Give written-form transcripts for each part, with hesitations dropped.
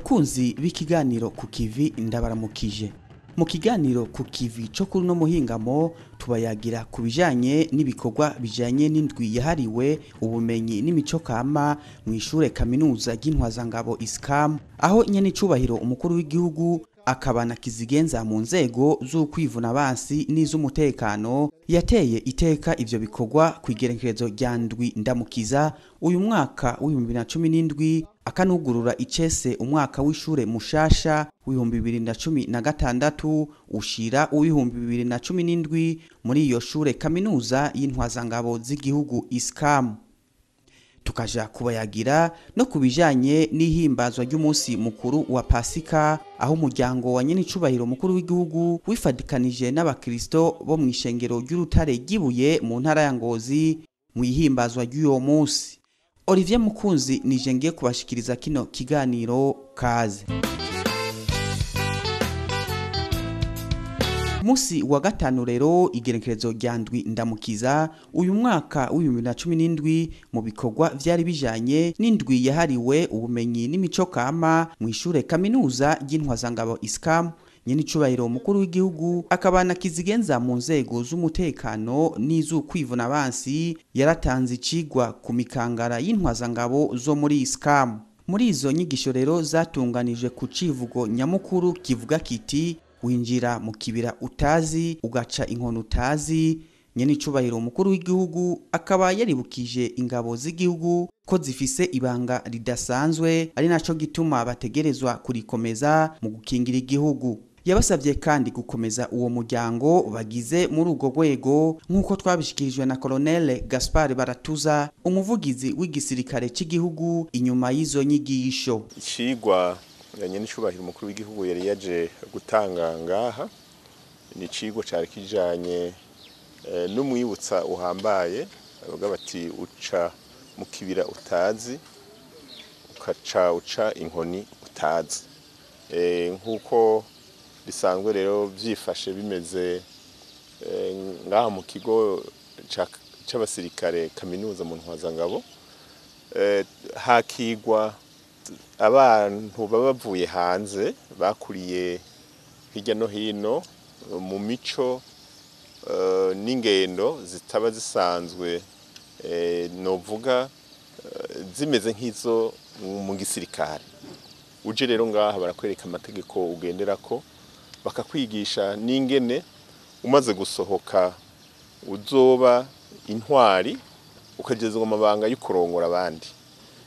Bakunzi b'ikiganiro ku kivi ndabaramukije. Mu kiganiro ku kivi cyo kuri no muhingamo tubayagira ku bijanye n'ibikorwa bijanye n'indwi yahariwe ubumenyi n'imico kama mu ishure kaminuza ry'Intwazangabo ISCAM, aho nyene icubahiro umukuru w'igihugu akabana kizigenza mu nzego z'ukwivuna abansi n'iz'umutekano yateye iteka ivyo bikorwa kwigerekerezo rya ndwi ndamukiza uyu mwaka w'2017 akanugurura icese umwaka w'ishure mushasha w'2016 ushira w'2017 muri iyo shure kaminuza y'Intwazangabo z'igihugu ISCAM. Tukaja kubayagira no kubijanye n'ihimbazwa ry'umunsi mukuru wa Pasika, aho umuryango wa nyene icubahiro mukuru w'igihugu wifadikanije n'abakristo bo mu ishengero ry'urutare gibuye mu ntara ya Ngozi mu ihimbazwa ry'uwo munsi. Olivier Mukunzi nije ngiye kubashikiriza kino kiganiro, kaze. Musi wa gatanu rero igerekerezo rya ndwi ndamukiza uyu mwaka w'2017 mu bikorwa vyari bijanye n'indwi yahariwe ubumenyi n'imico kama mu ishure kaminuza ry'Intwazangabo ISCAM, nyene icubahiro mukuru w'igihugu akabana kizigenza mu nzego z'umutekano n'iz'ukwivuna abansi yaratanze icigwa ku mikangara y'Intwazangabo zo muri ISCAM. Muri izo nyigisho rero zatunganije ku civugo nyamukuru kivuga kiti winjira mu kibira utazi ugaca inkono utazi. Nyene icubahiro umukuru w'igihugu akaba yaribukije ingabo z'igihugu ko zifise ibanga ridasanzwe, ari naco gituma bategerezwa kurikomeza mu gukingira igihugu. Yabasavye kandi gukomeza uwo muryango bagize muri urwo rwego nk'uko twabishikirijwe na Colonel Gaspard Baratuza, umuvugizi w'igisirikare cy'igihugu inyuma y'izo nyigisho. Icigwa nyene icubahiro umukuru w'igihugu yari yaje gutanga ngaha ni icigwa cari kijanye n'umwibutsa uhambaye bavuga bati uca mu kibira utazi uca inkoni utazi. Nk'uko bisanzwe rero vyifashe bimeze ngaha mu kigo c'abasirikare kaminuza mu Ntwazangabo, hakigwa abantu baba bavuye hanze bakuriye hirya no hino mu mico n'ingendo zitaba zisanzwe novuga zimeze nk'izo mu gisirikare. Uje rero ngaha barakwereka amategeko ugenderako, bakakwigisha n'ingene umaze gusohoka uzoba intwari ukagezwa mu mabanga y'ukurongora abandi.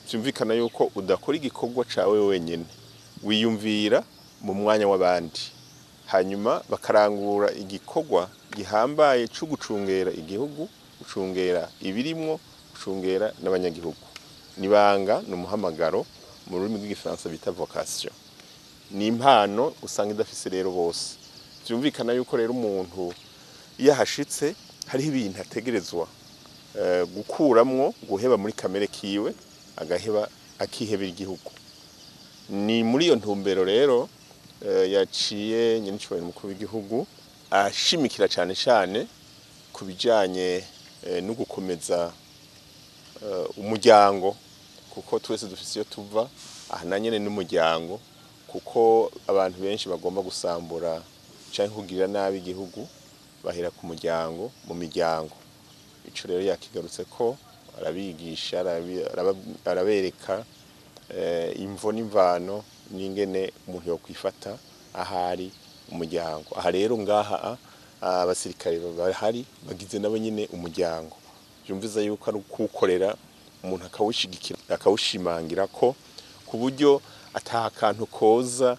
Vyumvikana yuko udakora igikorwa cawe wenyene, wiyumvira mu mwanya w'abandi, hanyuma bakarangura igikorwa gihambaye cyo gucungera igihugu, gucungera ibirimwo, gucungera n'abanyagihugu. Nibanga n'umuhamagaro mu rurimi rw'igifaransa bita vocation. Ni impano usanga idafise rero bose. Vyumvikana yuko rero umuntu yahashitse hariho ibintu ategerezwa gukuramwo, guheba muri kamere kiwe agaheba akihebera igihugu. Ni muri iyo ntumbero rero yaciye nyene icubahiro umukuru w'igihugu ashimikira cane cane ku bijanye no gukomeza umuryango, kuko twese dufise iyo tuva aha na nyene n'umuryango, kuko abantu benshi bagomba gusambura canke kugirira nabi igihugu bahera ku muryango, mu miryango. Ico rero yakigarutse ko arabigisha, arabereka imvo n'imvano n'ingene umuntu yo kwifata ahari umuryango. Aha rero ngaha abasirikare bahari bagize nabo nyene umuryango. Byumviza yuko ari kukorera umuntu akawushigikira, akawushimangira ko ku buryo atakantu koza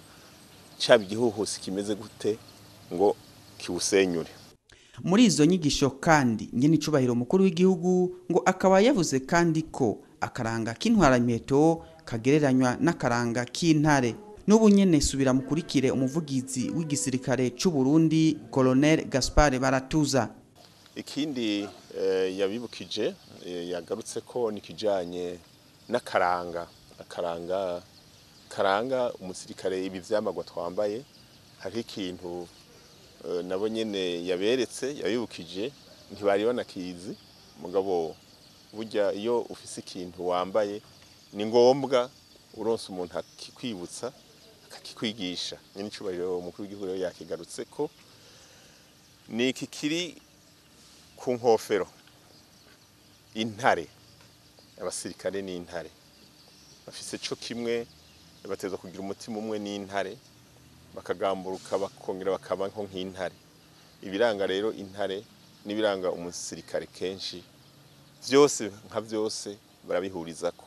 caba igihuhusi kimeze gute ngo kiwusenyure. Muri izo nyigisho kandi nyene icubahiro mukuru w'igihugu ngo akaba yavuze kandi ko akaranga k'intwaramiheto kagereranywa n'akaranga k'intare. N'ubu nyene subira mukurikire umuvugizi w'igisirikare c'u Burundi Colonel Gaspard Baratuza. Ikindi yabibukije yagarutse ko nikijanye n'akaranga, karanga umusirikare ibi vyamagwa twambaye. Hari ikintu nabo nyene yaberetse, yabibukije ntibari banakizi, mugabo burya iyo ufise ikintu wambaye ni ngombwa uronse umuntu akikwibutsa kakikwigisha nyine icubahiro umukuru w'igihugu rero yakigarutse ko ni iki kiri ku nkofero intare abasirikare n'intare bafise co kimwe bateza kugira umutima umwe n'intare bakagamburuka bakongera bakaba nko nk'intare ibiranga rero intare n'ibiranga umusirikare kenshi vyose nka vyose barabihurizako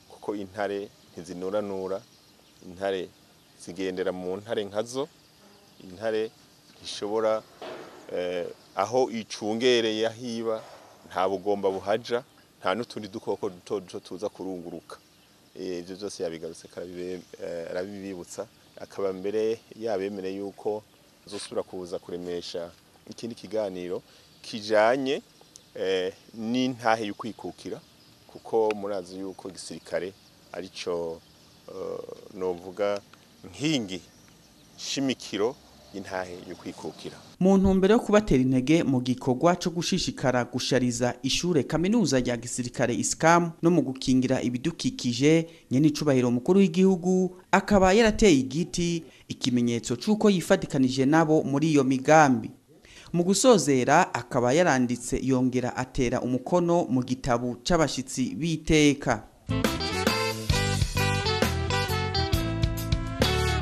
kuko intare ntizinoranura intare zigendera mu ntare nkazo intare ishobora aho icungereye ahiba nta bugomba buhaja nta n'utundi dukoko duto duto tuza kurunguruka ivyo byose yabigarutse arabibibutsa akaba mbere yabemere yuko azosubira kuza kuremesha ikindi kiganiro kijanye n'intahe y'ukwikukira kuko murazi yuko igisirikare arico novuga nkingi shimikiro intahe y'ukwikukira mu ntumbero yo kubatera intege mu gikorwa cyo gushishikara gushariza ishure kaminuza ya gisirikare ISCAM no mu gukingira ibidukikije nyene icubahiro mukuru w'igihugu akaba yarateye igiti ikimenyetso c'uko yifadikanije nabo muri iyo migambi mu gusozera akaba yaranditse yongera atera umukono mu gitabo c'abashitsi biteka.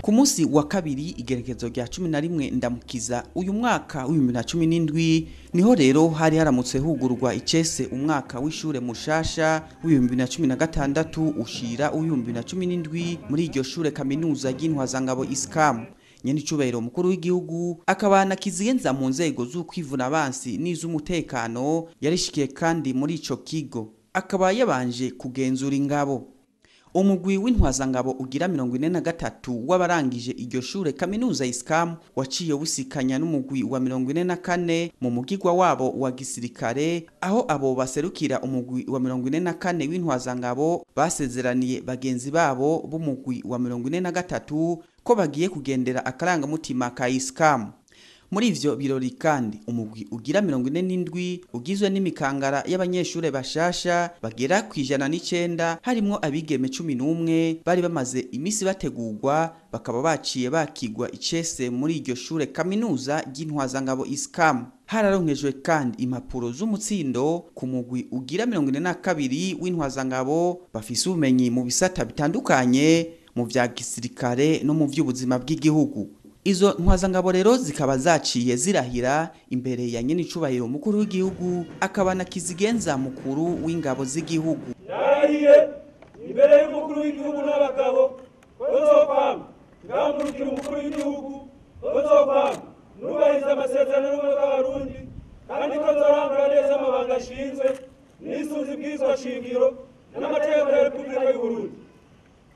Ku munsi wa kabiri igerekezo rya 11 ndamukiza uyu mwaka w'2017 niho rero hari haramutse hugurwa icese umwaka w'ishure mushasha w'2016 ushira w'2017 muri iryo shure kaminuza y'intwazangabo ISCAM. Nyene icubahiro mukuru w'igihugu akabana kizigenza mu nzego z'ukwivuna abansi n'iz'umutekano yarishikiye kandi muri ico kigo akaba yabanje kugenzura ingabo. Umugwi w'intwazangabo ugira 43 w'abarangije iryo shure kaminuza ISCAM waciye wusikanya n'umugwi wa 44 mu mugigwa wabo wa gisirikare aho abo baserukira umugwi wa 44 w'intwazangabo basezeraniye bagenzi babo b'umugwi wa 43 ko bagiye kugendera akaranga mutima ka ISCAM. Muri ivyo birori kandi umugwi ugira 47 ugizwe n'imikangara y'abanyeshure bashasha bagera kwijana n'icenda harimwo abigeme 11 bari bamaze imisi bategurwa bakaba baciye bakigwa icese muri iryo shure kaminuza y'intwazangabo ISCAM. Hararonkejwe kandi impapuro z'umutsindo ku mugwi ugira 42 w'intwazangabo bafise ubumenyi mu bisata bitandukanye mu vya gisirikare no mu vy'ubuzima bw'igihugu. Izo ntwazangabo rero zikaba zaciye zirahira imbere ya nyene icubahiro mukuru w'igihugu akabana kizigenza mukuru w'ingabo z'igihugu. Yarahiye imbere y'umukuru w'igihugu n'abagabo bazokwama ngamurukira umukuru w'igihugu bazokwama nubahiriza amasezerano y'Abarundi kandi ko nzorangura neza amabanga ashinzwe n'isuzi bw'izwa shingiro n'amategeko ya Repubulika y'u Burundi.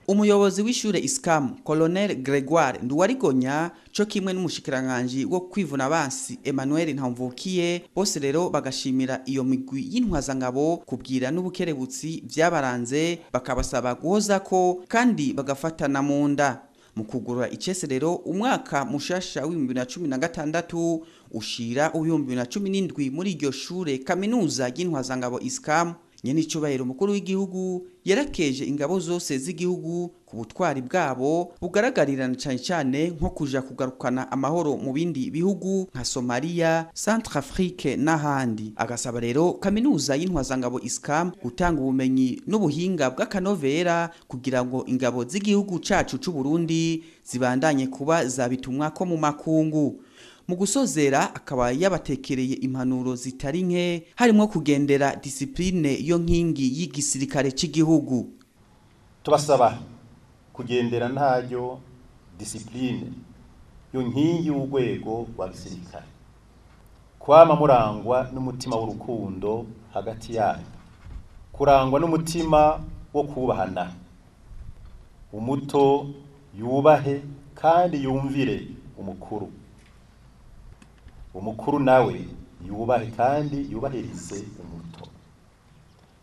Umuyobozi w'ishure ISCAM Colonel Gregoire Nduwarigonya co kimwe n'umushikiranganje wo kwivuna abansi Emmanuel Ntamvukiye bose rero bagashimira iyo migwi y'intwazangabo kubwira n'ubukerebutsi vyabaranze bakabasaba guhoza ko kandi bagafatana mu nda mu kugurura icese rero umwaka mushasha w'2016 ushira u'2017 muri iryo shure kaminuza y'intwazangabo ISCAM. Nyene icubahiro mukuru w'igihugu yarakeje ingabo zose z'igihugu ku butwari bwabo bugaragarirana cyane cyane nko kuja kugarukana amahoro mu bindi bihugu nka Somalia, Centrafrique n'ahandi. Agasaba rero kaminuza y'intwazangabo ISCAM gutanga ubumenyi n'ubuhinga bw'akanovera kugira ngo ingabo z'igihugu cacu c'u Burundi zibandanye kuba zabitumwa ko mu makungu. Mu gusozera akaba yabatekereye impanuro zitari nke harimo kugendera discipline yo nkingi y'igisirikare cy'igihugu. Tubasaba kugendera ntayo discipline yo nkingi y'urwego rwa gisirikare, kwama murangwa n'umutima w'urukundo hagati yanyu, kurangwa n'umutima wo kubahana, umuto yubahe kandi yumvire umukuru, umukuru nawe yubahe kandi yubahirize umuto.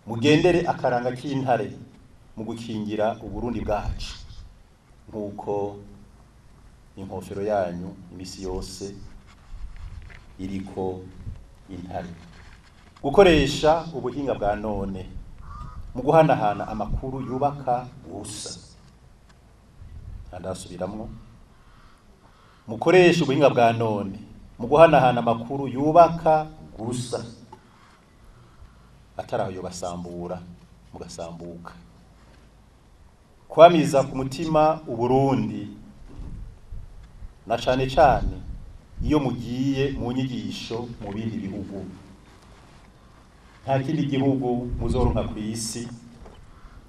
Mugendere akaranga k'intare mu gukingira Uburundi bwacu nkuko inkofero yanyu imisi yose iriko intare. Gukoresha ubuhinga bwa none mu guhanahana amakuru yubaka ubusa. ndasubiramwo mukoresha ubuhinga bwa none mu guhanahana amakuru yubaka gusa ataraho yobasambura mugasambuka kwamiza ku mutima Uburundi na cane cane iyo mugiye mu nyigisho mu bindi bihugu nta kindi gihugu muzoronka ku isi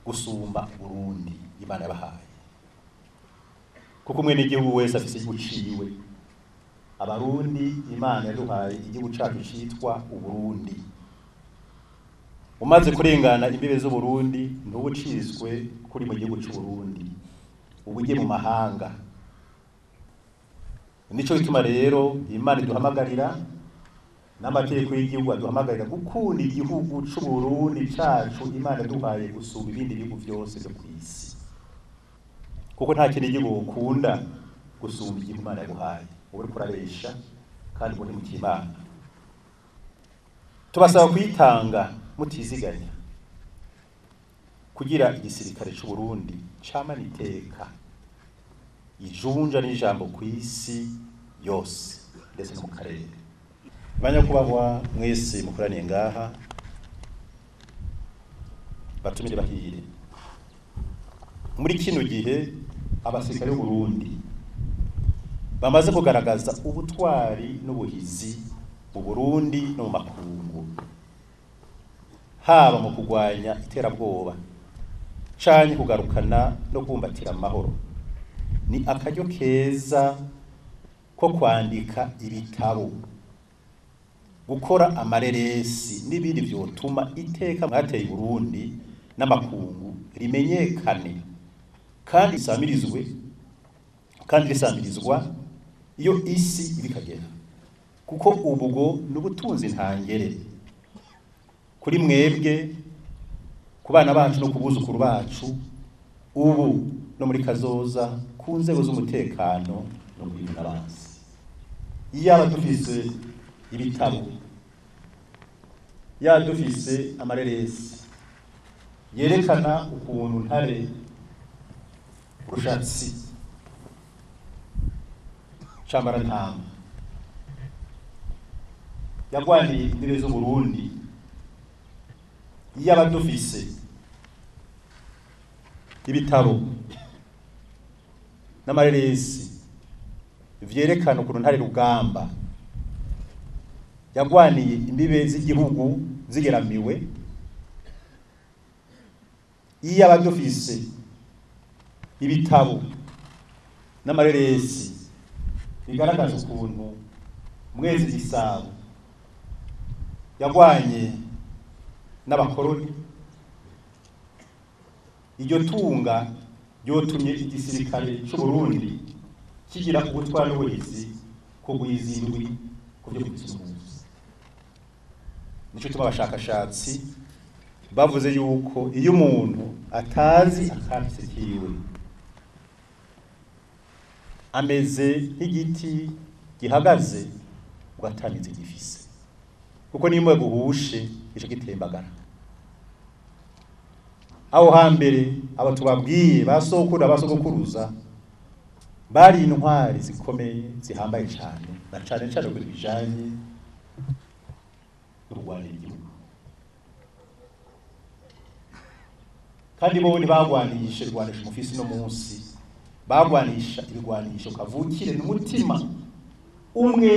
gusumba Burundi Imana yabahaye kuko umwe n'igihugu wese afise igihugu ciwe abarundi Imana yaduhaye igihugu cacu citwa Uburundi umaze kurengana imbibe z'Uburundi ntubucizwe kuri mu gihugu c'Uburundi ubuje mu mahanga nico gituma rero Imana iduhamagarira n'amategeko y'igihugu aduhamagarira gukunda igihugu c'Uburundi cacu Imana yaduhaye gusumba ibindi bihugu byose byo kw'isi kuko nta kindi gihugu ukunda gusumba igihugu Imana yaguhaye uri kurabesha kandi muri mukimana tubasaba kwitanga mutiziganya kugira igisirikare c'Uburundi camana iteka ijunja n'ijambo kw'isi yose ndetse no mu karere banyakubahwa mwese mukoraniye ngaha batumire bahire muri kino gihe abasirikare b'u Burundi bamaze kugaragaza ubutwari n'ubuhizi mu Burundi no mu makungu haba mu kugwanya iterabwoba canke kugarukana no kumbatira amahoro ni akaryo keza ko kwandika ibitabo gukora amareresi n'ibindi vyotuma iteka mwateye Burundi n'amakungu rimenyekane kandi risamirizwa iyo isi ibikagera kuko ubwo n'ubutunzi ntangere kuri mwebwe ku bana bacu no kubuzukuru bacu ubu no muri kazoza ku nzego z'umutekano no muri n'abanzi iyaba dufise ibitabo dufise amareresi yerekana ukuntu Ntare Rushatsi Cambarantama yagwaniye imbibe z'Uburundi iyaba dufise ibitabo n'amareresi vyerekana ukuntu Ntare Rugamba yagwaniye imbibe z'igihugu zigeramiwe iyaba dufise ibitabo n'amareresi bigaragaza ukuntu Mwezi Gisabo yagwanye n'abakoroni iryo tunga ryotumye igisirikare c'Uburundi kigira ubutwari n'ubuhizi ko guhizindwi ku byo kuzimuza nico tuma abashakashatsi bavuze yuko iyo umuntu atazi akafise kiwe ameze nk'igiti gihagaze ugatamize gifise kuko nimwe guhushe ico gitembagara aho hambere abo tubabwiye basokura basogokuruza bari intwari zikomeye zihambaye cyane na cyane cyane ku bijanye n'urwanira igihugu kandi bo ntibagwanisha irwanisha umufisi no munsi bagwanisha ibigwanisho kavukire n'umutima umwe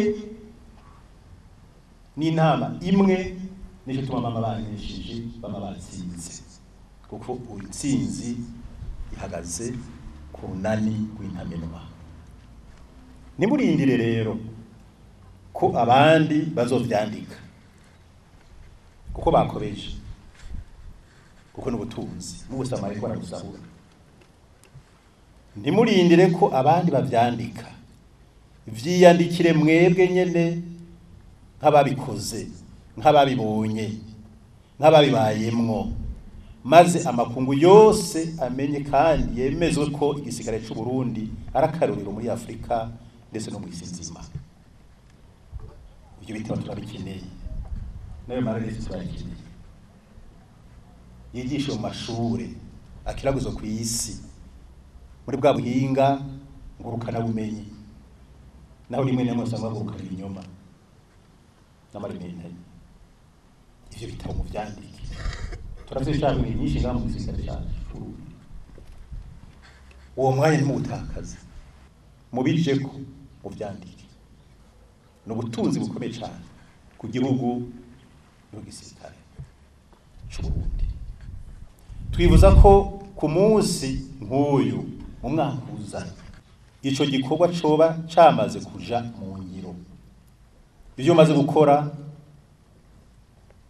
n'inama imwe nico tuma mama baneshije bama batsinze kuko utsinzi ihagaze ku runani rw'intamenwa nimurindire rero ko abandi bazovyandika kuko bakobeje kuko n'ubutunzi n'ubusamari ko baragusahura ntimurindire ko abandi bavyandika vyiyandikire mwebwe nyene nk'ababikoze nk'ababibonye nk'ababibayemwo maze amakungu yose amenye kandi yemezwe ko igisigare c'u Burundi arakaruriro muri Afrika ndetse no mu isi nzima ibyo bituma turabikeneye nayo mararesi turabikeneye yigisha mu mashure akiraguzo ku isi muri bwa buhinga ngurukana bumenyi, naho rimwe na rimwe usanga ngurukana ibinyoma n'amarimentanye. Ivyo bitabo mu vyandike turavishaka ibintu nyinshi ngaho mu gisirikare cyacu. Uwo mwanya ntimutakaze, mubijeko mu vyandike. Ni ubutunzi bukomeye cyane ku gihugu n'ugisirikare cy'u Burundi. Twibuza ko ku munsi nk'uyu mu mwaka uza ico gikorwa coba camaze kuja mu ngiro. Ivyo maze gukora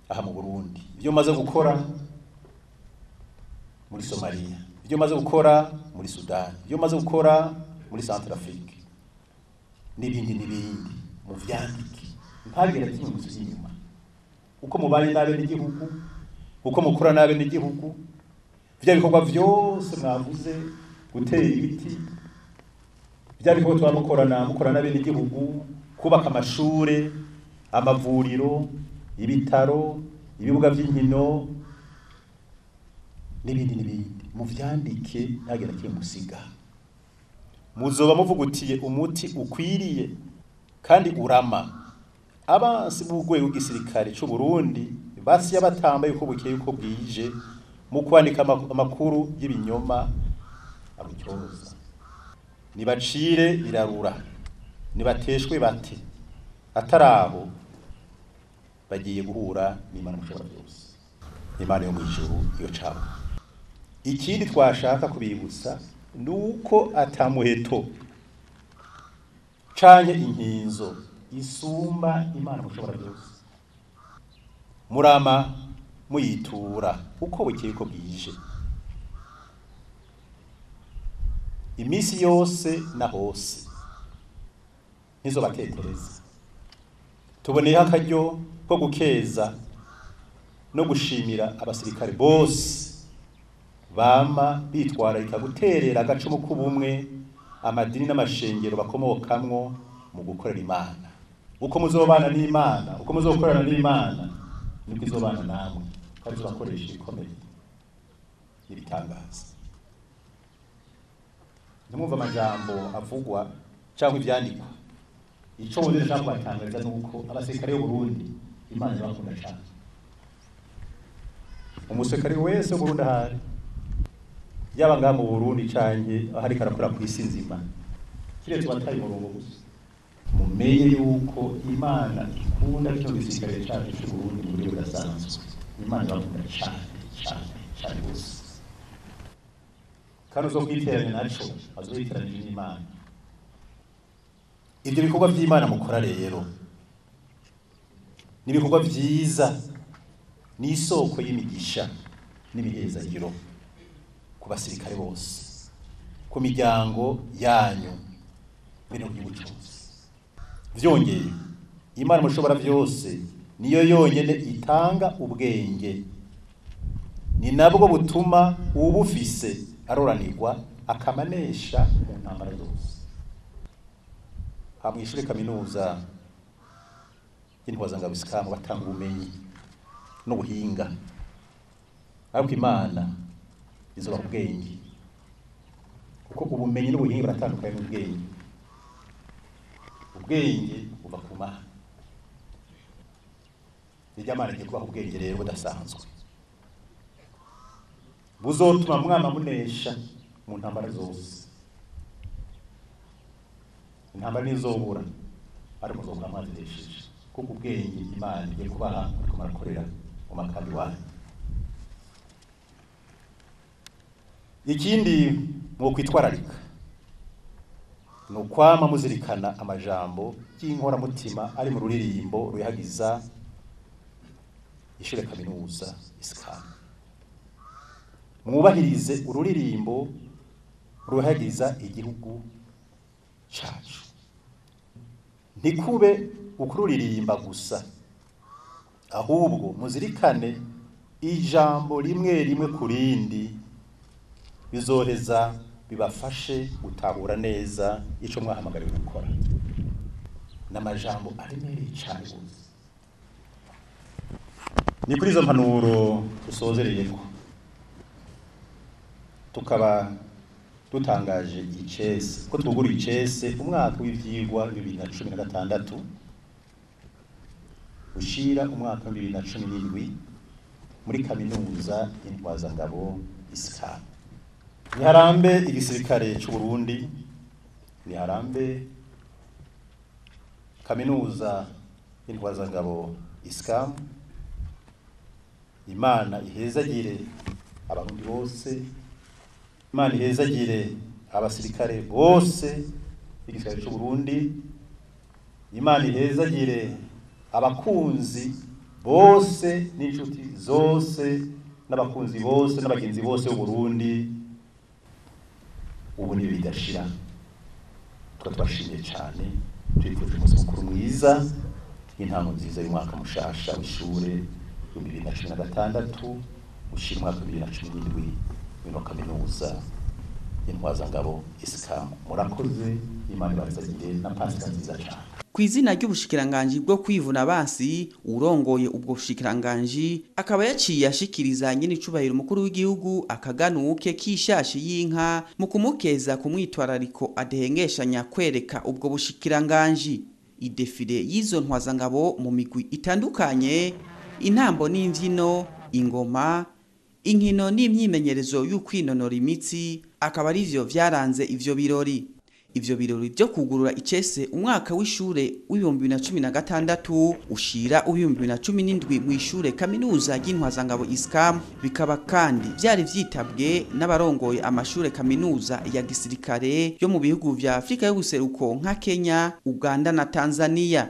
aha mu Burundi, ivyo maze gukora muri Somalia, ivyo maze gukora muri Sudan, ivyo maze gukora muri Centrafrique n'ibindi mu vyandike. Ntagera kimwe musubiza inyuma. Uko mubanye n'abene igihugu, uko mukora n'abene igihugu, vya bikorwa vyose mwavuze, gutera ibiti, vya bikorwa twamukora n'abene igihugu, kubaka amashure, amavuriro, ibitaro, ibibuga vy'inkino n'ibindi mu vyandike. Ntagera kimwe musiga. Muzoba muvugutiye umuti ukwiriye kandi urama. Abansi b'urwego rw'igisirikare cy'u Burundi basi yabatambaye uko bukeye uko bwije mu kwandika amakuru y'ibinyoma abutyoza. Nibacire birarura, nibateshwe bate, ataraho bagiye guhura n'Imana mushobora byose, Imana yo mu ijuru iyo cabo. Ikindi twashaka kubibutsa nuko atamuheto canke inkinzo isumba Imana mushobora byose. Murama muyitura uko bukeye uko bwije, imisi yose na hose. Nizo batetereza. Tuboneyeho akaryo ko gukeza no gushimira abasirikare bose bama bitwararika guterera agacumu k'ubumwe amadini n'amashengero bakomokamwo mu gukorera Imana. Uko muzobana n'Imana, uko muzokorana n'Imana, niko izobana namwe, kandi izobakoresha ibikomeye n'ibitangaza. Ntimwumva amajambo avugwa cyangwa ivyandikwa. Ico wongera nshaka kubatangaza nuko abasirikare b'u Burundi Imana ibakunda cyane. Umusirikare wese w'u Burundi ahari, yaba ngaha mu Burundi canke ahari karakora ku isi nzima, kiretse batari mu rungo gusa, mumenye yuko Imana ikunda cyo gisirikare cyacu cy'u Burundi mu buryo budasanzwe. Imana ibakunda cyane gusa. Kandi uzo kwiteranya naco azoyiteranya n'Imana. Ibyo bikorwa by'Imana mukora rero ni ibikorwa byiza, ni isoko y'imigisha n'imihezagiro ku basirikare bose, ku miryango yanyu bino by'ubucuruzi. Vyongeye Imana mushobora byose niyo yonyene itanga ubwenge, ni nabwo butuma ubufise aroranirwa akamanesha mu ntambara zose. Hamwe ishure kaminuza y'Intwazangabo Isikamu batanga ubumenyi n'ubuhinga, ariko Imana izoba ubwenge, kuko ubumenyi n'ubuhinga baratandukanye n'ubwenge. Ubwenge buva ku Mana. Imana igiye kubaha ubwenge rero budasanzwe buzotuma mwama munesha mu ntambara zose. Intambara nizobura ariko muzokora mwazidesheje, kuko ubwenge Imana igiye kubaha ariko marakorera mu makambi wanyu. Ikindi mu kwitwararika no kwama muzirikana amajambo y'inkoramutima ari mu ruririmbo ruyagiza ishure kaminuza Isikamu. Mwubahirize ururirimbo ruhagiza igihugu cacu. Ntikube ukururirimba gusa, ahubwo muzirikane ijambo rimwe kurindi bizoheza bibafashe gutahura neza ico mwahamagariwe gukora. N'amajambo aremereye cyane gusa. Ni kuri izo mpanuro dusozereyeko tukaba dutangaje icese ko twugura icese umwaka w'ivyigwa 2016 ushira umwaka wa 2017 muri kaminuza y'Intwazangabo ISCAM. Niharambe igisirikare c'u Burundi, niharambe kaminuza y'Intwazangabo ISCAM. Imana ihezagire abarundi bose, Imana ihezagire abasirikare bose b'igisirikare c'u Burundi, Imana ihezagire abakunzi bose n'inshuti zose n'abakunzi bose n'abagenzi bose b'u Burundi. Ubu ni bidashira, twashimye cyane, twifuje umunsi mukuru mwiza, intango nziza y'umwaka mushasha w'ishure 2016 ushira umwaka 2017 w'ino kaminuza y'Intwazangabo ISCAM. Murakoze, Imana ibazagire na Pasika nziza cyane. Kw'izina ry'ubushikiranganji bwo kwivuna abansi, urongoye ubwo bushikiranganji akaba yaciye ashikiriza nyen'icubahiro umukuru w'igihugu akaganuke k'ishashi y'inka mu kumukeza ku mwitwarariko adehengeshanya kwereka ubwo bushikiranganji. Idefile y'izo ntwazangabo mu migwi itandukanye, intambo n'imvyino, ingoma, inkino n'imyimenyerezo y'ukwinonora imitsi akaba arivyo vyaranze ivyo birori. Ivyo birori byo kugurura icese umwaka w'ishure w'2016 ushira w'2017 mu ishure kaminuza y'Intwazangabo ISCAM bikaba kandi vyari vyitabwe n'abarongoye amashure kaminuza ya gisirikare yo mu bihugu vya Afrika y'ubuseruko nka Kenya, Uganda na Tanzania.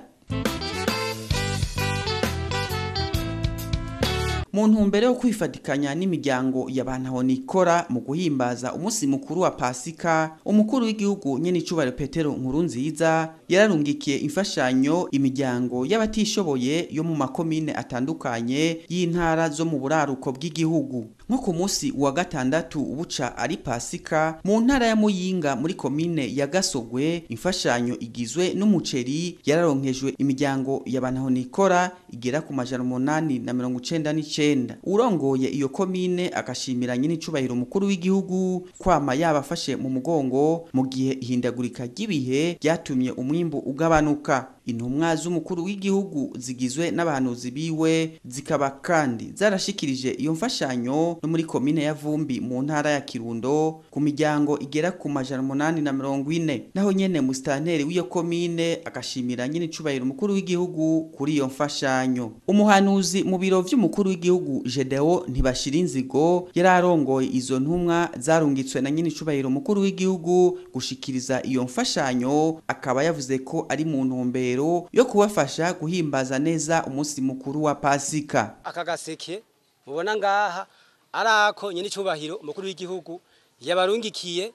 Mu ntumbero yo kwifatikanya n'imiryango y'abantu aho nikora mu guhimbaza umunsi mukuru wa Pasika, umukuru w'igihugu nyen'icubahiro Petero Nkurunziza yararungikiye imfashanyo imiryango y'abatishoboye yo mu makomine atandukanye y'intara zo mu buraruko bw'igihugu. Nko ku munsi wa gatandatu buca ari Pasika, mu ntara ya Muyinga muri komine ya Gasogwe, imfashanyo igizwe n'umuceri yararonkejwe imiryango y'abantu aho nikora igera ku 899. Urongoye iyo komine akashimira nyen'icubahiro umukuru w'igihugu kwama yabafashe mu mugongo mu gihe ihindagurika ry'ibihe ryatumye umwimbu ugabanuka. Intumwa z'umukuru w'igihugu zigizwe n'abahanuzi biwe zikaba kandi zarashikirije iyo mfashanyo no muri komine ya Vumbi mu ntara ya Kirundo ku miryango igera ku 840. Naho nyene musitanteri w'iyo komine akashimira nyen'icubahiro umukuru w'igihugu kuri iyo mfashanyo. Umuhanuzi mu biro vy'umukuru w'igihugu Jedeo Ntibashirinzigo yararongoye izo ntumwa zarungitswe na nyen'icubahiro umukuru w'igihugu gushikiriza iyo mfashanyo, akaba yavuze ko ari mu ntumbero yo kubafasha guhimbaza neza umunsi mukuru wa Pasika. Aka gaseke mubona ngaha arako nyen'icubahiro umukuru w'igihugu yabarungikiye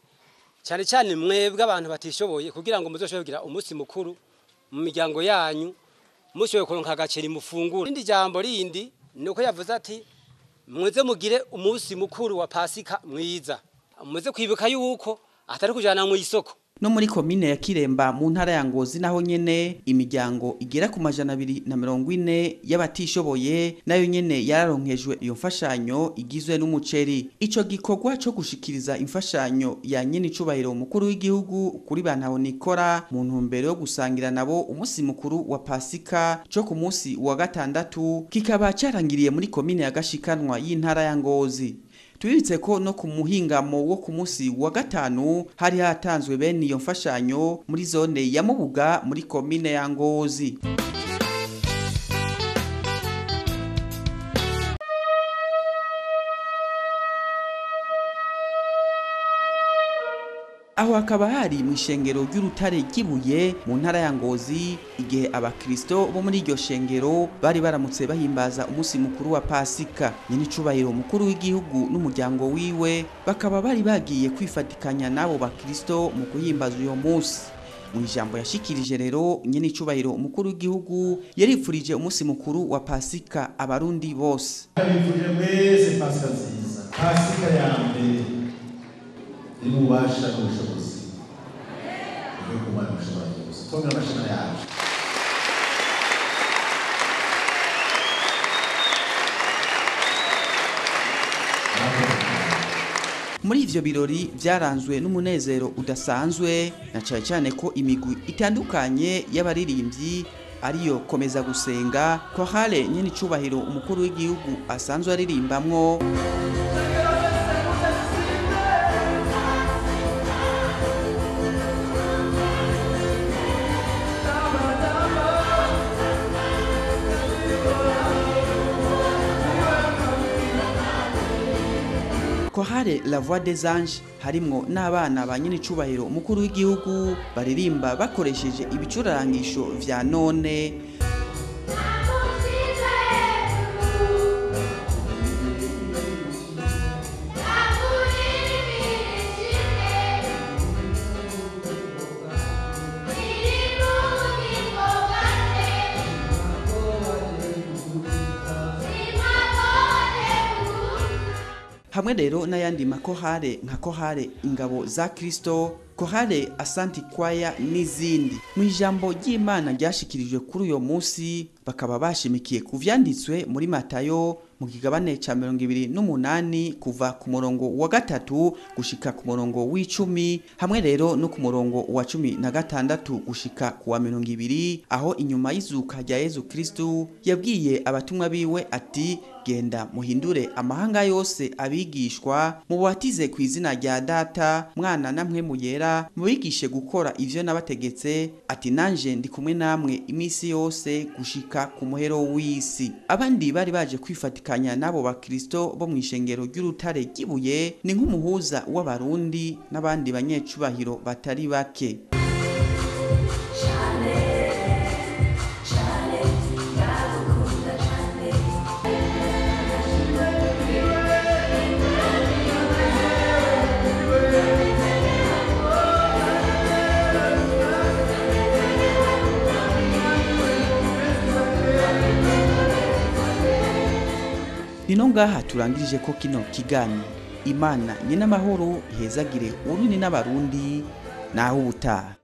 cyane cyane mwebwe abantu batishoboye kugira ngo muzoshobore kugira umunsi mukuru mu miryango yanyu, mushoboye kuronka agaceri mufungura. Indi jambo rindi nuko yavuze ati mweze mugire umunsi mukuru wa Pasika mwiza, muze kwibuka yuko atari kujana mu isoko. No muri komine ya Kiremba mu ntara ya Ngozi naho nyene imiryango igera ku 240 y'abatishoboye nayo nyene yararonkejwe iyo mfashanyo igizwe n'umuceri. Ico gikorwa cyo gushikiriza imfashanyo ya nyen'icubahiro umukuru w'igihugu kuri bantu aho nikora mu ntumbero yo gusangira nabo umunsi mukuru wa Pasika cyo ku munsi wa gatandatu kikaba carangiriye muri komine ya Gashikanwa y'intara ya Ngozi. Tubibitse ko no ku muhingamo wo ku munsi wa gatanu hari hatanzwe bene iyo mfashanyo muri zone ya Mubuga muri komine ya Ngozi. Aho akaba hari mu ishengero ry'urutare ry'ibuye mu ntara ya Ngozi igihe abakristo bo muri iryo shengero bari baramutse bahimbaza umunsi mukuru wa Pasika. Nyen'icubahiro umukuru w'igihugu n'umuryango wiwe bakaba bari bagiye kwifatikanya nabo bakristo mu guhimbaza uyo munsi. Mu ijambo yashikirije rero nyen'icubahiro umukuru w'igihugu yaripfurije umunsi mukuru wa Pasika abarundi bose. Yaripfurije mwese Pasika nziza, Pasika ya mbere n'ububasha n'ubushobozi bwo kumara ubushobozi bwose. Tonga amashimwe yacu. Muri ivyo birori vyaranzwe n'umunezero udasanzwe na cyane cyane ko imigwi itandukanye y'abaririmbyi ariyo Komeza Gusenga, Chorale Nyenicubahiro umukuru w'igihugu asanzwe aririmbamwo, Chorale La Voix des Anges harimwo n'abana ba Nyenicubahiro umukuru w'igihugu baririmba bakoresheje ibicurarangisho vya none. Hamwe rero n'ayandi makorale nka Chorale Ingabo za Kristo, Chorale Asanti Choir n'izindi. Mu ijambo ry'Imana ryashikirijwe kuri uyo munsi bakaba bashimikiye ku vyanditswe muri Matayo mu kigabane ca 28 kuva ku murongo wa 3 gushika ku murongo w'10, hamwe rero no ku murongo wa 16 gushika ku wa 20, aho inyuma y'izuka rya Yezu Kristo yabwiye abatumwa biwe ati genda muhindure amahanga yose abigishwa, mubatize ku izina rya Data, Mwana na Mpwemu Yera, mubigishe gukora ivyo nabategetse, ati nanje ndi kumwe namwe imisi yose gushika ku muhero w'isi. Abandi bari baje kwifatikanya nabo ba Kristo bo mw'ishengero ry'urutare ry'ibuye ni nk'umuhuza w'abarundi n'abandi banyecubahiro batari bake. Nino ngaha turangirije ko kino kiganiro. Imana nyene amahoro ihezagire uruni n'abarundi naho ubutaha.